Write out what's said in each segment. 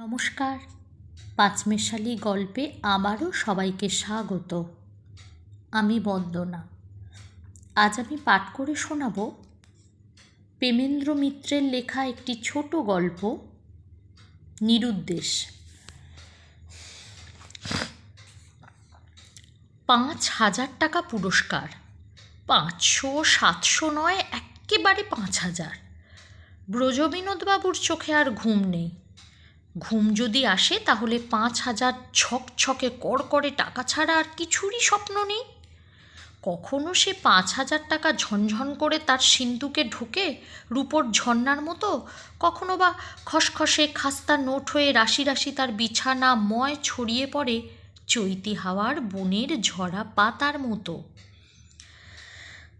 নমস্কার, পাঁচমেশালি গল্পে আবারও সবাইকে স্বাগত। আমি বন্দনা। আজ আমি পাঠ করে শোনাব প্রেমেন্দ্র মিত্রের লেখা একটি ছোট গল্প, নিরুদ্দেশ। ৫,০০০ টাকা পুরস্কার। ৫০০, ৭০০ নয়, একেবারে ৫,০০০। ব্রজবিনোদবাবুর চোখে আর ঘুম নেই। ঘুম যদি আসে তাহলে ৫,০০০ ঝকঝকে কড়কড়ে টাকা ছাড়া আর কিছুরই স্বপ্ন নেই। কখনো সে ৫,০০০ টাকা ঝনঝন করে তার সিন্ধুকে ঢোকে রূপোর ঝর্ণার মতো, কখনো বা খসখসে খাস্তা নোট হয়ে রাশি রাশি তার বিছানা ময় ছড়িয়ে পড়ে চৈতি হাওয়ার বনের ঝরা পাতার মতো।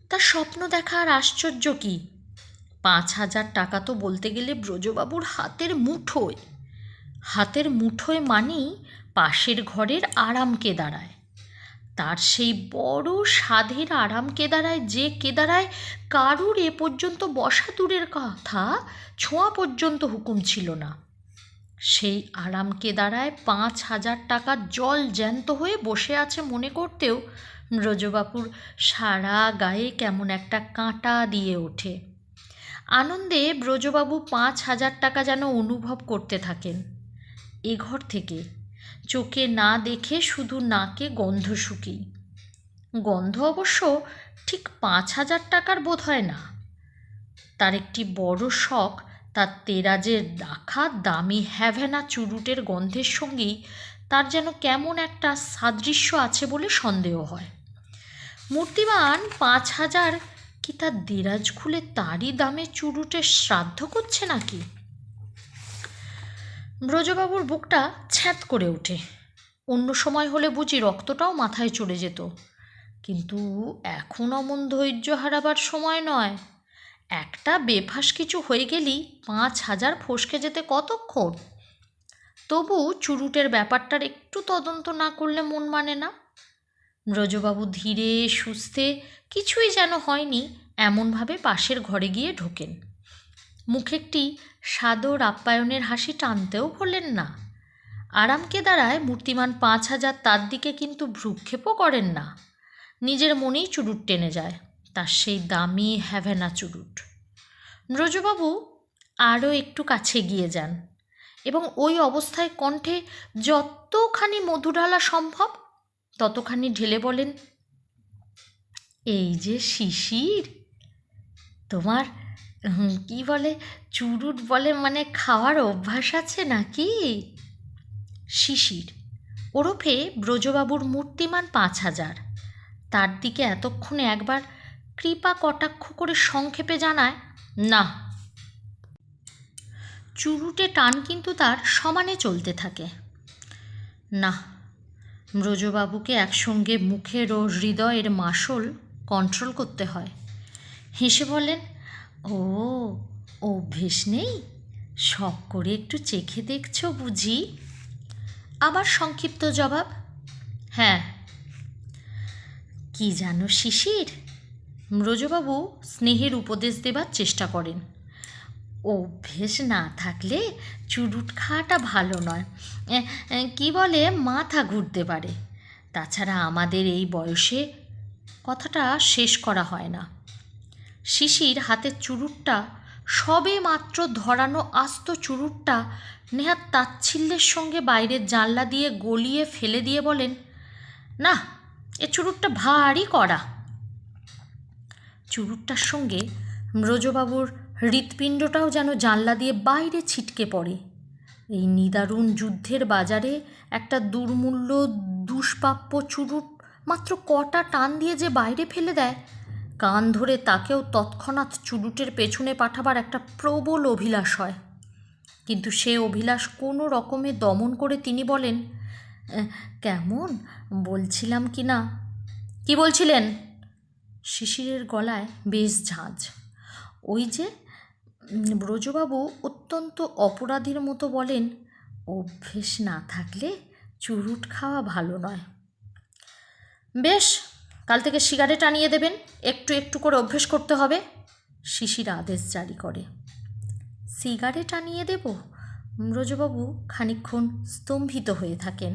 তার স্বপ্ন দেখার আশ্চর্য কি? ৫,০০০ টাকা তো বলতে গেলে ব্রজবাবুর হাতের মুঠোয়। হাতের মুঠোয় মানেই পাশের ঘরের আরাম কেদারায়। তার সেই বড় সাধের আরাম কেদারায়, যে কেদারায় কারুর এ পর্যন্ত বসা দূরের কথা, ছোঁয়া পর্যন্ত হুকুম ছিল না। সেই আরাম কেদারায় ৫,০০০ টাকা জল জ্যান্ত হয়ে বসে আছে মনে করতেও ব্রজবাবুর সারা গায়ে কেমন একটা কাঁটা দিয়ে ওঠে। আনন্দে ব্রজবাবু ৫,০০০ টাকা যেন অনুভব করতে থাকেন। এ ঘর থেকে চোখে না দেখে শুধু নাকে গন্ধ শুকি। গন্ধ অবশ্য ঠিক ৫,০০০ টাকার বোধ হয় না। তার একটি বড় শখ তার তেরাজের রাখা দামি হ্যাভেনা চুরুটের গন্ধের সঙ্গেই তার যেন কেমন একটা সাদৃশ্য আছে বলে সন্দেহ হয়। মূর্তিমান ৫,০০০ কি তার দেরাজ খুলে তারই দামে চুরুটের শ্রাদ্ধ করছে নাকি? ব্রজবাবুর বুকটা ছ্যাঁত করে ওঠে। অন্য সময় হলে বুঝি রক্তটাও মাথায় চড়ে যেত, কিন্তু এখন অমন ধৈর্য হারাবার সময় নয়। একটা বেফাস কিছু হয়ে গেলেই ৫,০০০ ফসকে যেতে কতক্ষণ? তবু চুরুটের ব্যাপারটার একটু তদন্ত না করলে মন মানে না। ব্রজবাবু ধীরে সুস্থে, কিছুই যেন হয়নি এমনভাবে পাশের ঘরে গিয়ে ঢোকেন। মুখে একটি সাদর আপ্যায়নের হাসি টানতেও ভোলেন না। আরাম কেদারায় মূর্তিমান ৫,০০০ তার দিকে কিন্তু ভ্রুক্ষেপও করেন না। নিজের মনেই চুরুট টেনে যায়, তার সেই দামি হ্যাভেনা চুরুট। ব্রজবাবু আরও একটু কাছে গিয়ে যান এবং ওই অবস্থায় কণ্ঠে যতখানি মধু ঢালা সম্ভব ততখানি ঢেলে বলেন, এই যে শিশির, তোমার কি বলে, চুরুট বলে মানে খাওয়ার অভ্যাস আছে নাকি? শিশির ওরফে ব্রজবাবুর মূর্তিমান ৫,০০০ তার দিকে এতক্ষণে একবার কৃপা কটাক্ষ করে সংক্ষেপে জানায়, না। চুরুটে টান কিন্তু তার সমানে চলতে থাকে। না। ব্রজবাবুকে একসঙ্গে মুখের ও হৃদয়ের মাসল কন্ট্রোল করতে হয়। হেসে বলেন, ও অভ্যেস নেই, শখ করে একটু চেখে দেখছ বুঝি? আবার সংক্ষিপ্ত জবাব, হ্যাঁ। কি জানো শিশির, ব্রজবাবু স্নেহের উপদেশ দেবার চেষ্টা করেন, অভ্যেস না থাকলে চুরুট খাওয়াটা ভালো নয়। কি বলে, মাথা ঘুরতে পারে। তাছাড়া আমাদের এই বয়সে, কথাটা শেষ করা হয় না। শিশির হাতের চুরুটটা, সবে মাত্র ধরানো আস্ত চুরুটটা নেহাত তাচ্ছিল্যের সঙ্গে বাইরের জানলা দিয়ে গলিয়ে ফেলে দিয়ে বলেন, না, এ চুরুটটা ভারী কড়া। চুরুটটার সঙ্গে ব্রজবাবুর হৃৎপিণ্ডটাও যেন জানলা দিয়ে বাইরে ছিটকে পড়ে। এই নিদারুণ যুদ্ধের বাজারে একটা দুর্মূল্য দুষ্প্রাপ্য চুরুট মাত্র কটা টান দিয়ে যে বাইরে ফেলে দেয়, কান ধরে তাকেও তৎক্ষণাৎ চুরুটের পেছনে পাঠাবার একটা প্রবল অভিলাষ হয়। কিন্তু সে অভিলাষ কোনো রকমে দমন করে তিনি বলেন, কেমন বলছিলাম কি না? কি বলছিলেন? শিশিরের গলায় বেশ ঝাঁঝ। ওই যে, ব্রজবাবু অত্যন্ত অপরাধীর মতো বলেন, অভ্যেস না থাকলে চুরুট খাওয়া ভালো নয়। বেশ, কাল থেকে সিগারেট আনিয়ে দেবেন, একটু একটু করে অভ্যেস করতে হবে। শিশির আদেশ জারি করে। সিগারেট আনিয়ে দেব? ব্রজবাবু খানিকক্ষণ স্তম্ভিত হয়ে থাকেন,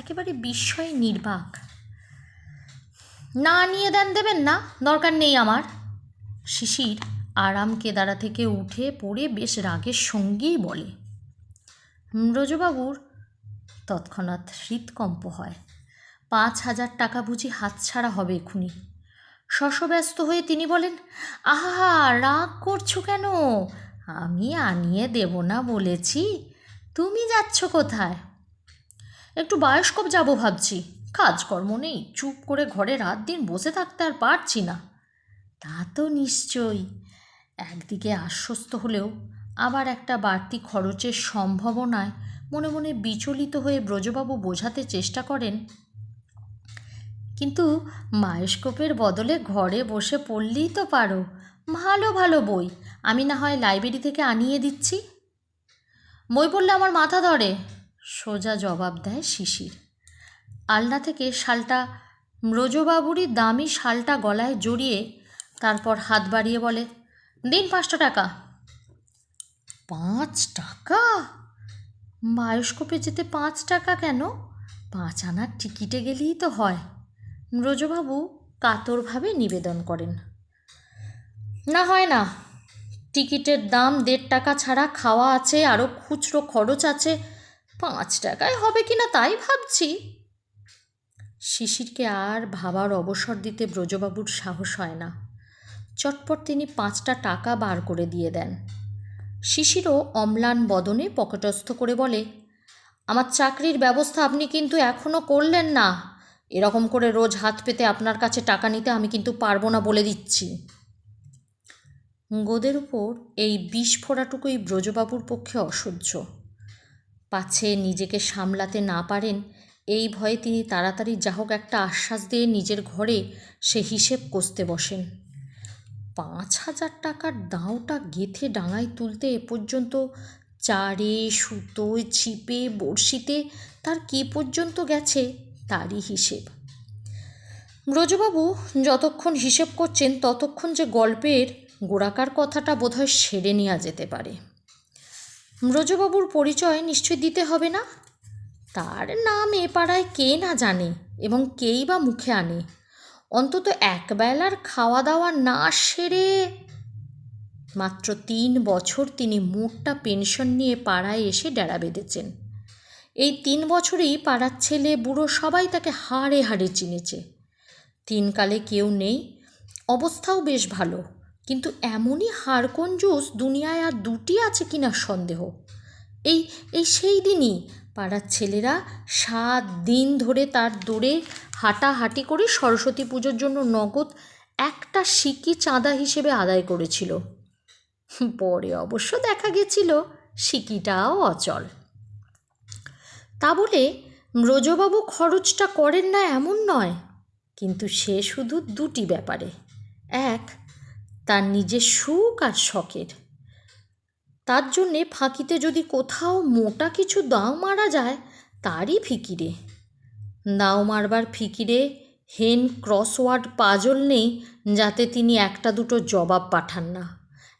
একেবারে বিস্ময়ে নির্বাক। না নিয়ে দেবেন না, দরকার নেই আমার। শিশির আরাম কেদারা থেকে উঠে পড়ে বেশ রাগের সঙ্গেই বলে। ব্রজবাবুর তৎক্ষণাৎ হৃৎকম্প হয়। 5,000 টাকা বুঝি হাতছাড়া হবে এখুনি। শশব্যস্ত হয়ে তিনি বলেন, আহা, রাগ করছো কেন? আমি আনিয়ে দেব না বলেছি? তুমি যাচ্ছ কোথায়? একটু বায়োস্কোপ যাব ভাবছি। কাজকর্ম নেই, চুপ করে ঘরে রাত দিন বসে থাকতে আর পারছি না। তা তো নিশ্চয়ই। একদিকে আশ্বস্ত হলেও আবার একটা বাড়তি খরচের সম্ভাবনায় মনে মনে বিচলিত হয়ে ব্রজবাবু বোঝাতে চেষ্টা করেন, কিন্তু বায়োস্কোপের বদলে ঘরে বসে পড়লেই তো পারো। ভালো ভালো বই আমি না হয় লাইব্রেরি থেকে আনিয়ে দিচ্ছি। বই পড়লে আমার মাথা ধরে, সোজা জবাব দেয় শিশির। আলনা থেকে শালটা, ব্রজবাবুরই দামি শালটা গলায় জড়িয়ে তারপর হাত বাড়িয়ে বলে, দিন 5টা টাকা। 5 টাকা? বায়োস্কোপে যেতে 5 টাকা কেন? 5 আনার টিকিটে গেলেই তো হয়। ব্রজবাবু কাতরভাবে নিবেদন করেন। না হয় না, টিকিটের দাম 1.5 টাকা ছাড়া খাওয়া আছে, আরও খুচরো খরচ আছে। 5 টাকায় হবে কি না তাই ভাবছি। শিশিরকে আর ভাবার অবসর দিতে ব্রজবাবুর সাহস হয় না। চটপট তিনি 5টা টাকা বার করে দিয়ে দেন। শিশিরও অম্লান বদনে পকেটস্থ করে বলে, আমার চাকরির ব্যবস্থা আপনি কিন্তু এখনও করলেন না। এরকম করে রোজ হাত পেতে আপনার কাছে টাকা নিতে আমি কিন্তু পারবো না বলে দিচ্ছি। গোদের উপর এই বিস্ফোরাটুকুই ব্রজবাবুর পক্ষে অসহ্য। পাছে নিজেকে সামলাতে না পারেন এই ভয়ে তিনি তাড়াতাড়ি যা হোক একটা আশ্বাস দিয়ে নিজের ঘরে সে হিসেব কষতে বসেন। 5,000 টাকার দাওটা গেঁথে ডাঙায় তুলতে এ পর্যন্ত চারে, সুতোয়, ছিপে, বড়শিতে তার কী পর্যন্ত গেছে তারই হিসেব। ব্রজবাবু যতক্ষণ হিসেব করছেন ততক্ষণ যে গল্পের গোড়াকার কথাটা বোধহয় সেরে নেওয়া যেতে পারে। ব্রজবাবুর পরিচয় নিশ্চয় দিতে হবে না? তার নাম এ পাড়ায় কে না জানে এবং কেই বা মুখে আনে? অন্তত একবেলার খাওয়া দাওয়া না সেরে মাত্র 3 বছর তিনি মোটটা পেনশন নিয়ে পাড়ায় এসে ডেরা বেঁধেছেন। এই 3 বছরেই পাড়ার ছেলে বুড়ো সবাই তাকে হাড়ে হাড়ে চিনেছে। 3 কালে কেউ নেই, অবস্থাও বেশ ভালো, কিন্তু এমনই হাড়কঞ্জুস দুনিয়ায় আর 2টি আছে কিনা সন্দেহ। এই এই সেই দিনই পাড়ার ছেলেরা 7 দিন ধরে তার দৌড়ে হাঁটাহাঁটি করে সরস্বতী পুজোর জন্য নগদ একটা সিকি চাঁদা হিসেবে আদায় করেছিল। পরে অবশ্য দেখা গেছিল সিকিটাও অচল। তা বলে ব্রজবাবু খরচটা করেন না এমন নয়, কিন্তু সে শুধু 2টি ব্যাপারে। এক, তার নিজের সুখ আর শখের। তার জন্যে ফাঁকিতে যদি কোথাও মোটা কিছু দাও মারা যায় তারই ফিকিরে। দাও মারবার ফিকিরে হেন ক্রসওয়ার্ড পাজল নেই যাতে তিনি 1-2 জবাব পাঠান না।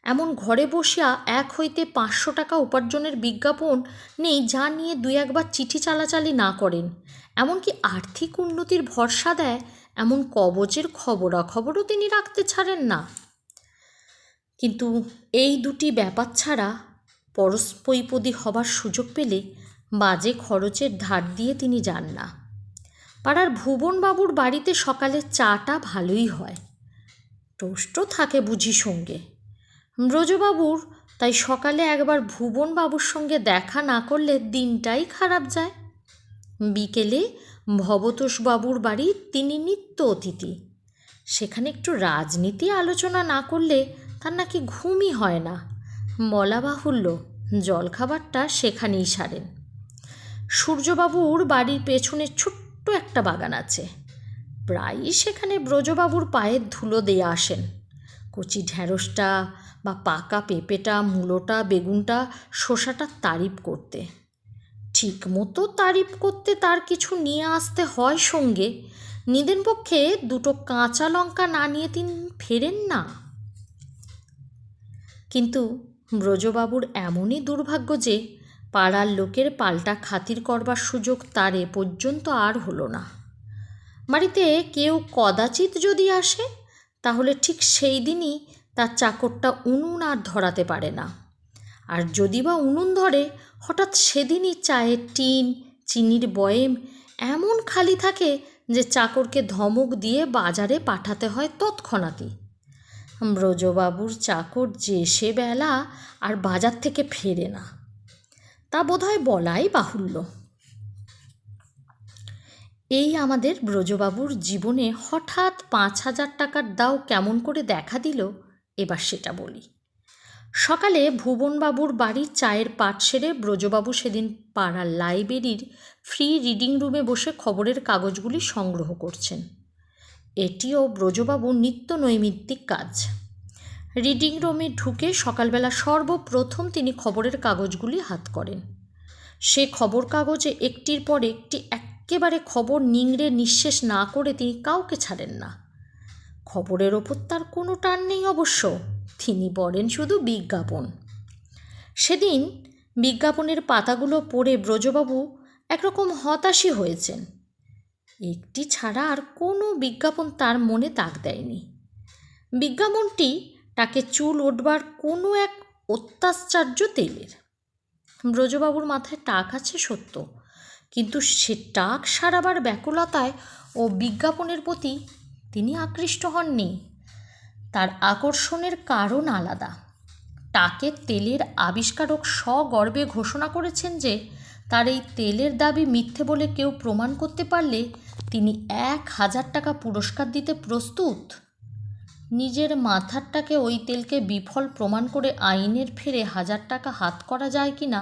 এমন ঘরে বসিয়া 1 হইতে 500 টাকা উপার্জনের বিজ্ঞাপন নেই যা নিয়ে 2-1বার চিঠি চালাচালি না করেন। এমনকি আর্থিক উন্নতির ভরসা দেয় এমন কবচের খবরাখবরও তিনি রাখতে ছাড়েন না। কিন্তু এই 2টি ব্যাপার ছাড়া পরস্পৈপদী হবার সুযোগ পেলে বাজে খরচের ধার দিয়ে তিনি যান না। পাড়ার ভুবনবাবুর বাড়িতে সকালে চাটা ভালোই হয়, টোস্টও থাকে বুঝি সঙ্গে। ব্রজবাবুর তাই সকালে একবার ভুবনবাবুর সঙ্গে দেখা না করলে দিনটাই খারাপ যায়। বিকেলে ভবতোষবাবুর বাড়ি তিনি নিত্য অতিথি। সেখানে একটু রাজনীতি আলোচনা না করলে তার নাকি ঘুমই হয় না। বলা বাহুল্য জলখাবারটা সেখানেই সারেন। সূর্যবাবুর বাড়ির পেছনে ছোট্ট একটা বাগান আছে, প্রায়ই সেখানে ব্রজবাবুর পায়ের ধুলো দিয়ে আসেন। কচি ঢ্যাঁড়সটা বা পাকা পেঁপেটা, মূলোটা, বেগুনটা, শসাটা তারিফ করতে। ঠিক মতো তারিফ করতে তার কিছু নিয়ে আসতে হয় সঙ্গে। নিদেন পক্ষে 2টো কাঁচা লঙ্কা না নিয়ে তিনি ফেরেন না। কিন্তু ব্রজবাবুর এমনই দুর্ভাগ্য যে পাড়ার লোকের পাল্টা খাতির করবার সুযোগ তার এ পর্যন্ত আর হলো না। বাড়িতে কেউ কদাচিৎ যদি আসে, তাহলে ঠিক সেই দিনই তার চাকরটা উনুন আর ধরাতে পারে না। আর যদি বা উনুন ধরে, হঠাৎ সেদিনই চায়ের টিন, চিনির বয়েম এমন খালি থাকে যে চাকরকে ধমক দিয়ে বাজারে পাঠাতে হয় তৎক্ষণাৎই। ব্রজবাবুর চাকর যে সে বেলা আর বাজার থেকে ফেরে না, তা বোধহয় বলাই বাহুল্য। এই আমাদের ব্রজবাবুর জীবনে হঠাৎ 5,000 টাকার দাও কেমন করে দেখা দিল, এবার সেটা বলি। সকালে ভুবনবাবুর বাড়ির চায়ের পাট সেরে ব্রজবাবু সেদিন পাড়ার লাইব্রেরির ফ্রি রিডিং রুমে বসে খবরের কাগজগুলি সংগ্রহ করছেন। এটিও ব্রজবাবুর নিত্য নৈমিত্তিক কাজ। রিডিং রুমে ঢুকে সকালবেলা সর্বপ্রথম তিনি খবরের কাগজগুলি হাত করেন। সে খবর কাগজে একটির পর একটি একেবারে খবর নিংড়ে নিঃশেষ না করে তিনি কাউকে ছাড়েন না। খবরের ওপর তার কোনো টান নেই অবশ্য, তিনি পড়েন শুধু বিজ্ঞাপন। সেদিন বিজ্ঞাপনের পাতাগুলো পড়ে ব্রজবাবু একরকম হতাশই হয়েছেন। একটি ছাড়া আর কোনো বিজ্ঞাপন তার মনে তাক দেয়নি। বিজ্ঞাপনটি তাকে চুল ওঠবার কোনো এক অত্যাশ্চর্য তেলের। ব্রজবাবুর মাথায় টাক আছে সত্য, কিন্তু সে টাক সারাবার ব্যাকুলতায় ও বিজ্ঞাপনের প্রতি তিনি আকৃষ্ট হননি। তার আকর্ষণের কারণ আলাদা। টাকের তেলের আবিষ্কারক সগর্বে ঘোষণা করেছেন যে তার এই তেলের দাবি মিথ্যে বলে কেউ প্রমাণ করতে পারলে তিনি 1,000 টাকা পুরস্কার দিতে প্রস্তুত। নিজের মাথারটাকে ওই তেলকে বিফল প্রমাণ করে আইনের ফেরে 1,000 টাকা হাত করা যায় কি না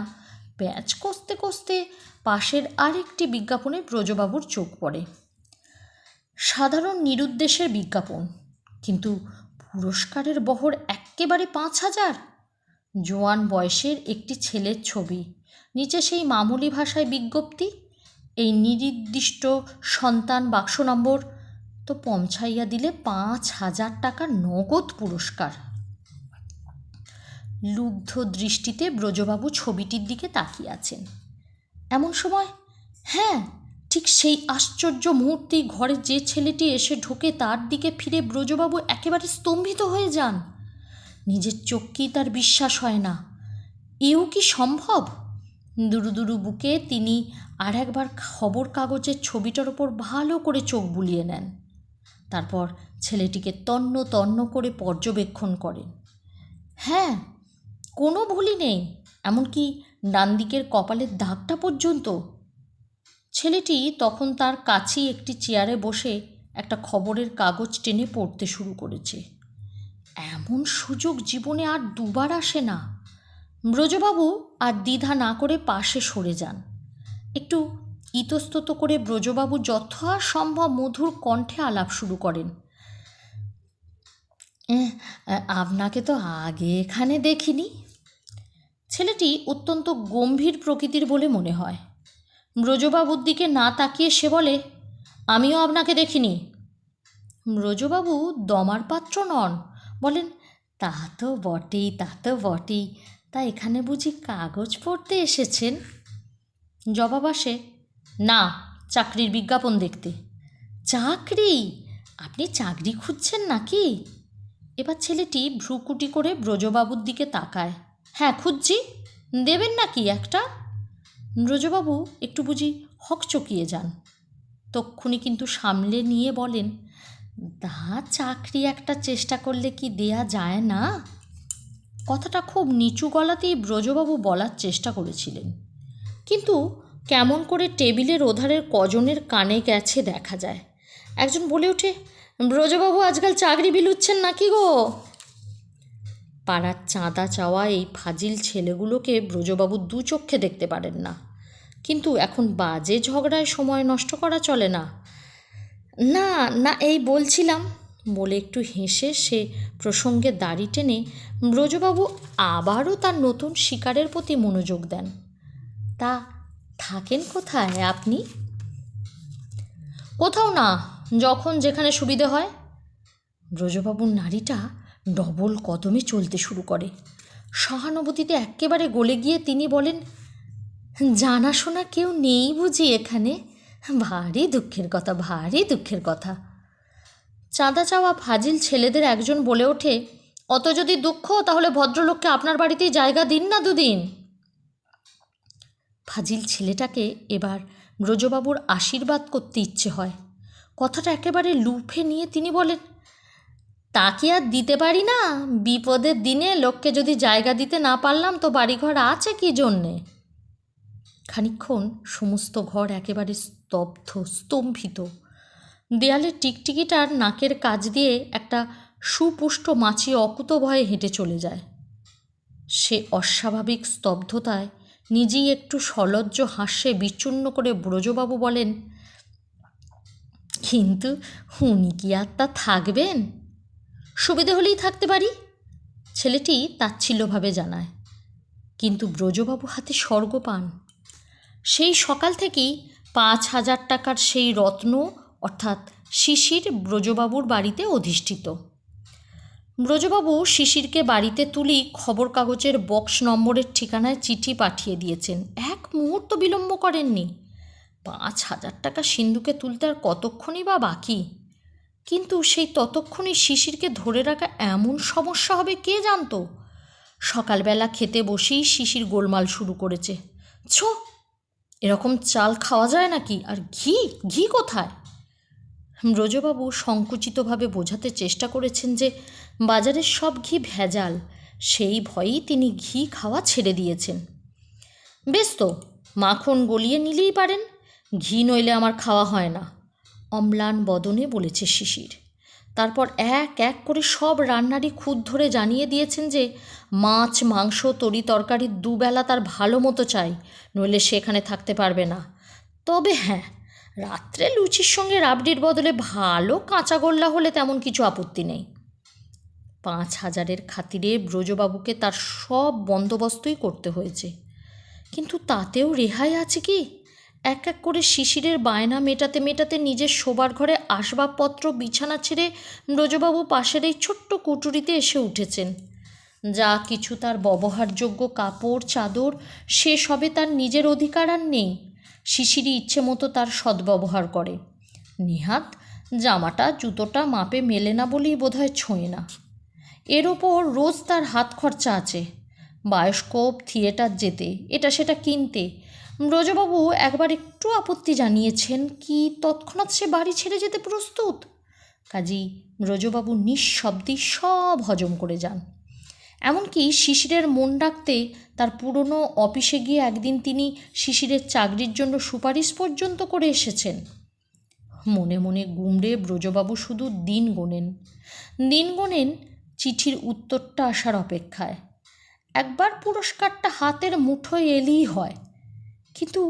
প্যাঁচ কষতে কষতে পাশের আরেকটি বিজ্ঞাপনে ব্রজবাবুর চোখ পড়ে। সাধারণ নিরুদ্দেশের বিজ্ঞাপন, কিন্তু পুরস্কারের বহর এক্কেবারে 5,000। জোয়ান বয়সের একটি ছেলের ছবি, নিচে সেই মামুলি ভাষায় বিজ্ঞপ্তি, এই নির্দিষ্ট সন্তান বাক্স নম্বর, তো পৌঁছাইয়া দিলে 5,000 টাকা নগদ পুরস্কার। লুব্ধ দৃষ্টিতে ব্রজবাবু ছবিটির দিকে তাকিয়ে আছেন। এমন সময়, হ্যাঁ, ঠিক সেই আশ্চর্য মুহূর্তেই ঘরে যে ছেলেটি এসে ঢোকে তার দিকে ফিরে ব্রজবাবু একেবারে স্তম্ভিত হয়ে যান। নিজের চোখকেই তার বিশ্বাস হয় না। এও কি সম্ভব? দুরু দুরু বুকে তিনি আর একবার খবর কাগজের ছবিটার ওপর ভালো করে চোখ বুলিয়ে নেন। তারপর ছেলেটিকে তন্ন তন্ন করে পর্যবেক্ষণ করেন। হ্যাঁ, কোনো ভুলই নেই, এমনকি ডান দিকের কপালের দাগটা পর্যন্ত। ছেলেটি তখন তার কাছেই একটি চেয়ারে বসে একটা খবরের কাগজ টেনে পড়তে শুরু করেছে। এমন সুযোগ জীবনে আর দুবার আসে না। ব্রজবাবু আর দ্বিধা না করে পাশে সরে যান। একটু ইতস্তত করে ব্রজবাবু যথাসম্ভব মধুর কণ্ঠে আলাপ শুরু করেন। আপনাকে তো আগে এখানে দেখিনি। ছেলেটি অত্যন্ত গম্ভীর প্রকৃতির বলে মনে হয়। ব্রজবাবুর দিকে না তাকিয়ে সে বলে, আমিও আপনাকে দেখিনি। ব্রজবাবু দমার পাত্র নন, বলেন, তা তো বটেই, তা তো বটেই, তা এখানে বুঝি কাগজ পড়তে এসেছেন? জবাব আসে, না, চাকরির বিজ্ঞাপন দেখতে। চাকরি? আপনি চাকরি খুঁজছেন নাকি? এবার ছেলেটি ভ্রুকুটি করে ব্রজবাবুর দিকে তাকায়। হ্যাঁ, খুঁজছি, দেবেন নাকি একটা? ব্রজবাবু একটু বুঝি হকচকিয়ে যান, তক্ষুনি কিন্তু সামলে নিয়ে বলেন, তা চাকরি একটা চেষ্টা করলে কি দেয়া যায় না? কথাটা খুব নিচু গলাতেই ব্রজবাবু বলার চেষ্টা করেছিলেন, কিন্তু কেমন করে টেবিলের ওধারের কজনের কানে গেছে দেখা যায়। একজন বলে ওঠে, ব্রজবাবু আজকাল চাকরি বিলুচ্ছেন নাকি গো? পাড়ার চাঁদা চাওয়া এই ফাজিল ছেলেগুলোকে ব্রজবাবু দু চক্ষে দেখতে পারেন না, কিন্তু এখন বাজে ঝগড়ায় সময় নষ্ট করা চলে না। না না, এই বলছিলাম বলে একটু হেসে সে প্রসঙ্গে দাড়ি টেনে ব্রজবাবু আবারও তার নতুন শিকারের প্রতি মনোযোগ দেন। তা থাকেন কোথায় আপনি? কোথাও না, যখন যেখানে সুবিধে হয়। ব্রজবাবুর নাড়িটা ডবল কদমে চলতে শুরু করে। সহানুভূতিতে একেবারে গলে গিয়ে তিনি বলেন, জানাশোনা কেউ নেই বুঝি এখানে? ভারী দুঃখের কথা, ভারী দুঃখের কথা। চাঁদা চাওয়া ফাজিল ছেলেদের একজন বলে ওঠে, অত যদি দুঃখ তাহলে ভদ্রলোককে আপনার বাড়িতেই জায়গা দিন না দুদিন। ফাজিল ছেলেটাকে এবার ব্রজবাবুর আশীর্বাদ করতে ইচ্ছে হয়। কথাটা একেবারে লুফে নিয়ে তিনি বলেন, তা কি আর দিতে পারি না? বিপদের দিনে লোককে যদি জায়গা দিতে না পারলাম তো বাড়িঘর আছে কি জন্যে? খানিকক্ষণ সমস্ত ঘর একেবারে স্তব্ধ, স্তম্ভিত। দেয়ালের টিকটিকিটার নাকের কাজ দিয়ে একটা সুপুষ্ট মাছি অকুতভয়ে হেঁটে চলে যায়। সে অস্বাভাবিক স্তব্ধতায় নিজেই একটু সলজ্জ হাস্যে বিচ্ছিন্ন করে ব্রজবাবু বলেন, কিন্তু উনি কি আর তা থাকবেন? সুবিধে হলেই থাকতে পারি, ছেলেটি তাচ্ছিল্যভাবে জানায়। কিন্তু ব্রজবাবু হাতে স্বর্গ পান। সেই সকাল থেকেই 5,000 টাকার সেই রত্ন অর্থাৎ শিশির ব্রজবাবুর বাড়িতে অধিষ্ঠিত। ব্রজবাবু শিশিরকে বাড়িতে তুলি খবর কাগজের বক্স নম্বরের ঠিকানায় চিঠি পাঠিয়ে দিয়েছেন। এক মুহূর্ত বিলম্ব করেননি। 5,000 টাকা সিন্ধুকে তুলতে আর কতক্ষণই বা বাকি? কিন্তু সেই ততক্ষণে শিশিরকে ধরে রাখা এমন সমস্যা হবে কে জানত? সকালবেলা খেতে বসেই শিশির গোলমাল শুরু করেছে। ছো, এরকম চাল খাওয়া যায় নাকি? আর ঘি, ঘি কোথায়? ব্রজবাবু সংকুচিতভাবে বোঝাতে চেষ্টা করেছেন যে বাজারের সব ঘি ভেজাল, সেই ভয়েই তিনি ঘি খাওয়া ছেড়ে দিয়েছেন। বেশ তো, মাখন গলিয়ে নিলেই পারেন, ঘি নইলে আমার খাওয়া হয় না, অম্লান বদনে বলেছে শিশির। তারপর এক এক করে সব রান্নারই খুঁত ধরে জানিয়ে দিয়েছেন যে মাছ, মাংস, তরি তরকারির দুবেলা তার ভালো মতো চাই, নইলে সেখানে থাকতে পারবে না। তবে হ্যাঁ, রাত্রে লুচির সঙ্গে রাবড়ির বদলে ভালো কাঁচা গোল্লা হলে তেমন কিছু আপত্তি নেই। 5,000-এর খাতিরে ব্রজবাবুকে তার সব বন্দোবস্তই করতে হয়েছে। কিন্তু তাতেও রেহাই আছে কি? এক এক করে শিশিরের বায়না মেটাতে মেটাতে নিজের শোবার ঘরে আসবাবপত্র বিছানা ছেড়ে ব্রজবাবু পাশের এই ছোট্ট কুটুরিতে এসে উঠেছেন। যা কিছু তার ব্যবহারযোগ্য কাপড় চাদর সে সবে তার নিজের অধিকার আর নেই। শিশিরই ইচ্ছে মতো তার সদ্ব্যবহার করে। নেহাত জামাটা জুতোটা মাপে মেলে না বলেই বোধহয় ছোঁয় না। এর ওপর রোজ তার হাত খরচা আছে, বায়োস্কোপ, থিয়েটার যেতে, এটা সেটা কিনতে। ব্রজবাবু একবার একটু আপত্তি জানিয়েছেন কি তৎক্ষণাৎ সে বাড়ি ছেড়ে যেতে প্রস্তুত। কাজী ব্রজবাবু নিঃশব্দেই সব হজম করে যান। এমনকি শিশিরের মন ডাকতে তার পুরনো অফিসে গিয়ে একদিন তিনি শিশিরের চাকরির জন্য সুপারিশ পর্যন্ত করে এসেছেন। মনে মনে গুমড়ে ব্রজবাবু শুধু দিন গোনেন চিঠির উত্তরটা আসার অপেক্ষায়। একবার পুরস্কারটা হাতের মুঠোয় এলেই হয়, কিন্তু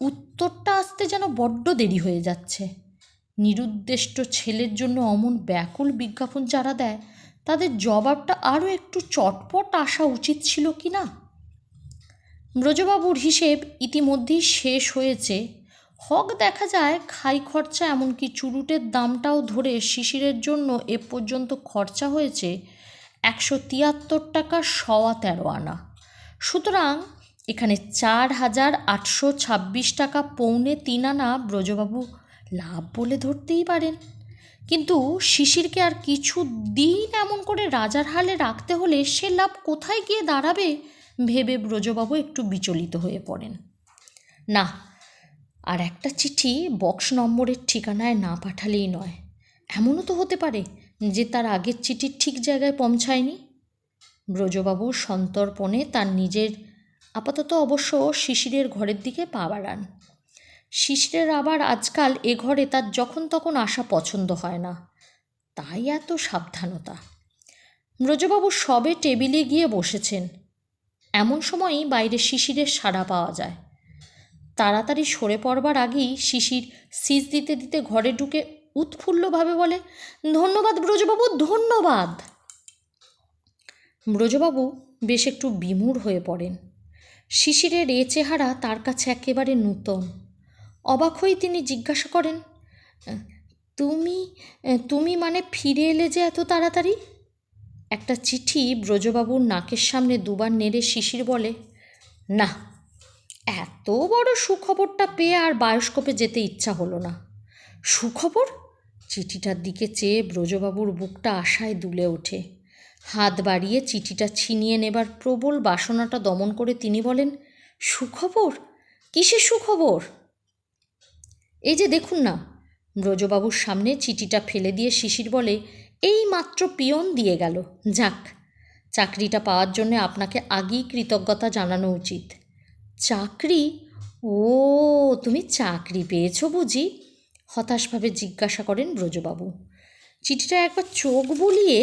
উত্তরটা আসতে যেন বড্ড দেরি হয়ে যাচ্ছে। নিরুদ্দেষ্ট ছেলের জন্য অমন ব্যাকুল বিজ্ঞাপন যারা দেয় তাদের জবাবটা আরও একটু চটপট আসা উচিত ছিল কি না? ব্রজবাবুর হিসেব ইতিমধ্যেই শেষ হয়েছে। হক দেখা যায় খাই খরচা এমনকি চুরুটের দামটাও ধরে শিশিরের জন্য এ পর্যন্ত খরচা হয়েছে 173 টাকা 13 আনা। সুতরাং এখানে 4,826 টাকা 2.25 আনা ব্রজবাবু লাভ বলে ধরতেই পারেন। কিন্তু শিশিরকে আর কিছু দিন এমন করে রাজার হালে রাখতে হলে সে লাভ কোথায় গিয়ে দাঁড়াবে ভেবে ব্রজবাবু একটু বিচলিত হয়ে পড়েন। না, আর একটা চিঠি বক্স নম্বরের ঠিকানায় না পাঠালেই নয়। এমনও তো হতে পারে যে তার আগের চিঠির ঠিক জায়গায় পৌঁছায়নি। ব্রজবাবু সন্তর্পণে তার নিজের আপাতত অবশ্য শিশিরের ঘরের দিকে পা বাড়ান। শিশিরের আবার আজকাল এ ঘরে তার যখন তখন আসা পছন্দ হয় না, তাই এত সাবধানতা। ব্রজবাবু সবে টেবিলে গিয়ে বসেছেন, এমন সময়ই বাইরে শিশিরের সাড়া পাওয়া যায়। তাড়াতাড়ি সরে পড়বার আগেই শিশির সিজ দিতে দিতে ঘরে ঢুকে উৎফুল্লভাবে বলে, ধন্যবাদ ব্রজবাবু, ধন্যবাদ। ব্রজবাবু বেশ একটু বিমূঢ় হয়ে পড়েন। শিশিরের এ চেহারা তার কাছে একেবারে নূতন। অবাক হয়ে তিনি জিজ্ঞাসা করেন, তুমি তুমি মানে ফিরে এলে যে এত তাড়াতাড়ি? একটা চিঠি ব্রজবাবুর নাকের সামনে দুবার নেড়ে শিশির বলে, না, এত বড় সুখবরটা পেয়ে আর বায়োস্কোপে যেতে ইচ্ছা হলো না। সুখবর? চিঠিটার দিকে চেয়ে ব্রজবাবুর বুকটা আশায় দুলে ওঠে। হাত বাড়িয়ে চিঠিটা ছিনিয়ে নেবার প্রবল বাসনাটা দমন করে তিনি বলেন, সুখবর? কিসের সুখবর? এই যে দেখুন না। ব্রজবাবুর সামনে চিঠিটা ফেলে দিয়ে শিশির বলে, এই মাত্র পিয়ন দিয়ে গেল। যাক, চাকরিটা পাওয়ার জন্যে আপনাকে আগেই কৃতজ্ঞতা জানানো উচিত। চাকরি? ও, তুমি চাকরি পেয়েছো বুঝি? হতাশভাবে জিজ্ঞাসা করেন ব্রজবাবু। চিঠিটা একবার চোখ বুলিয়ে,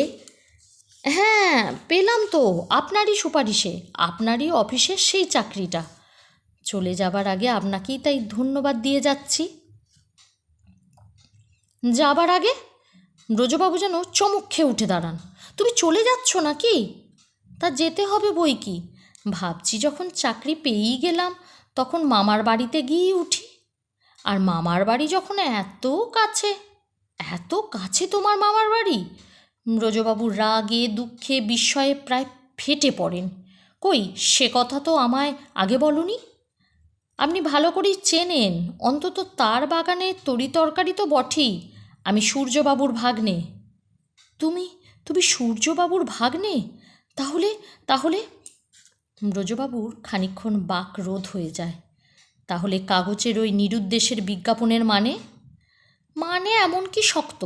হ্যাঁ পেলাম তো, আপনারই সুপারিশে, আপনারই অফিসের সেই চাকরিটা। চলে যাবার আগে আপনাকেই তাই ধন্যবাদ দিয়ে যাচ্ছি। যাবার আগে? ব্রজবাবু যেন চমক খেয়ে উঠে দাঁড়ান। তুমি চলে যাচ্ছ নাকি? তা যেতে হবে বই কি। ভাবছি যখন চাকরি পেয়েই গেলাম তখন মামার বাড়িতে গিয়েই উঠি। আর মামার বাড়ি যখন এত কাছে। এত কাছে তোমার মামার বাড়ি? ব্রজবাবু রাগে দুঃখে বিস্ময়ে প্রায় ফেটে পড়েন। কই, সে কথা তো আমায় আগে বলনি। আপনি ভালো করেই চেনেন, অন্তত তার বাগানে তরিতরকারি তো বটেই। আমি সূর্যবাবুর ভাগ্নে। তুমি তুমি সূর্যবাবুর ভাগ্নে? তাহলে তাহলে ব্রজবাবুর খানিকক্ষণ বাক রোধ হয়ে যায়। তাহলে কাগজের ওই নিরুদ্দেশের বিজ্ঞাপনের মানে? মানে এমন কি শক্ত?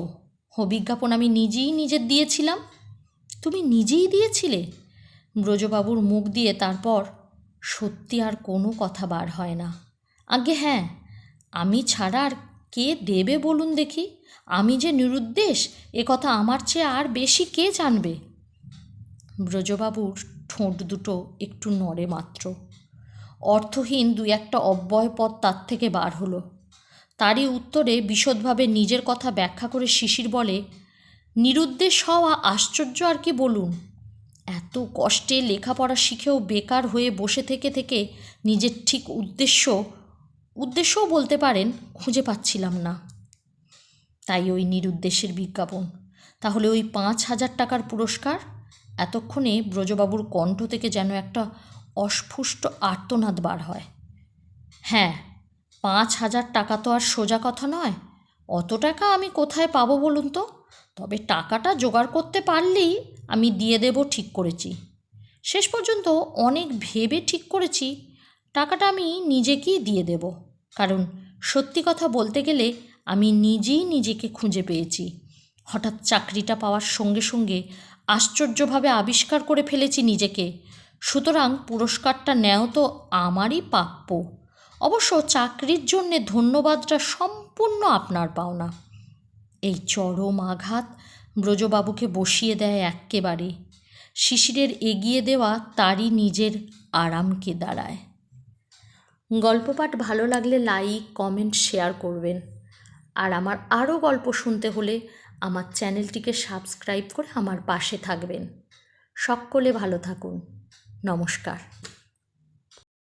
বিজ্ঞাপন আমি নিজেই নিজের দিয়েছিলাম। তুমি নিজেই দিয়েছিলে? ব্রজবাবুর মুখ দিয়ে তারপর সত্যি আর কোনো কথা বার হয় না। আগে হ্যাঁ, আমি ছাড়া আর কে দেবে বলুন দেখি? আমি যে নিরুদ্দেশ এ কথা আমার চেয়ে আর বেশি কে জানবে? ব্রজবাবুর ঠোঁট দুটো একটু নড়ে মাত্র। অর্থহীন দু একটা অব্যয় পদ তার থেকে বার হলো। তারই উত্তরে বিশদভাবে নিজের কথা ব্যাখ্যা করে শিশির বলে, নিরুদ্দেশ হওয়া আশ্চর্য আর কি বলুন। এত কষ্টে লেখাপড়া শিখেও বেকার হয়ে বসে থেকে থেকে নিজের ঠিক উদ্দেশ্যও বলতে পারেন খুঁজে পাচ্ছিলাম না। তাই ওই নিরুদ্দেশের বিজ্ঞাপন। তাহলে ওই 5,000 টাকার পুরস্কার? এতক্ষণে ব্রজবাবুর কণ্ঠ থেকে যেন একটা অস্ফুষ্ট আর্তনাদ বার হয়। হ্যাঁ, 5,000 টাকা তো আর সোজা কথা নয়। অত টাকা আমি কোথায় পাবো বলুন তো? তবে টাকাটা জোগাড় করতে পারলেই আমি দিয়ে দেব ঠিক করেছি। শেষ পর্যন্ত অনেক ভেবে ঠিক করেছি টাকাটা আমি নিজেকেই দিয়ে দেব। কারণ সত্যি কথা বলতে গেলে আমি নিজেই নিজেকে খুঁজে পেয়েছি। হঠাৎ চাকরিটা পাওয়ার সঙ্গে সঙ্গে আশ্চর্যভাবে আবিষ্কার করে ফেলেছি নিজেকে। সুতরাং পুরস্কারটা নেও তো আমারই প্রাপ্য। অবশ্য চাকরির জন্যে ধন্যবাদটা সম্পূর্ণ আপনার পাওনা। এই চরম আঘাত ব্রজবাবুকে বসিয়ে দেয় এক্কেবারে। শিশিরের এগিয়ে দেওয়া তারই নিজের আরামকে দাঁড়ায়। গল্প পাঠ ভালো লাগলে লাইক, কমেন্ট, শেয়ার করবেন। আর আমার আরও গল্প শুনতে হলে আমার চ্যানেলটিকে সাবস্ক্রাইব করে আমার পাশে থাকবেন। সকলে ভালো থাকুন। নমস্কার।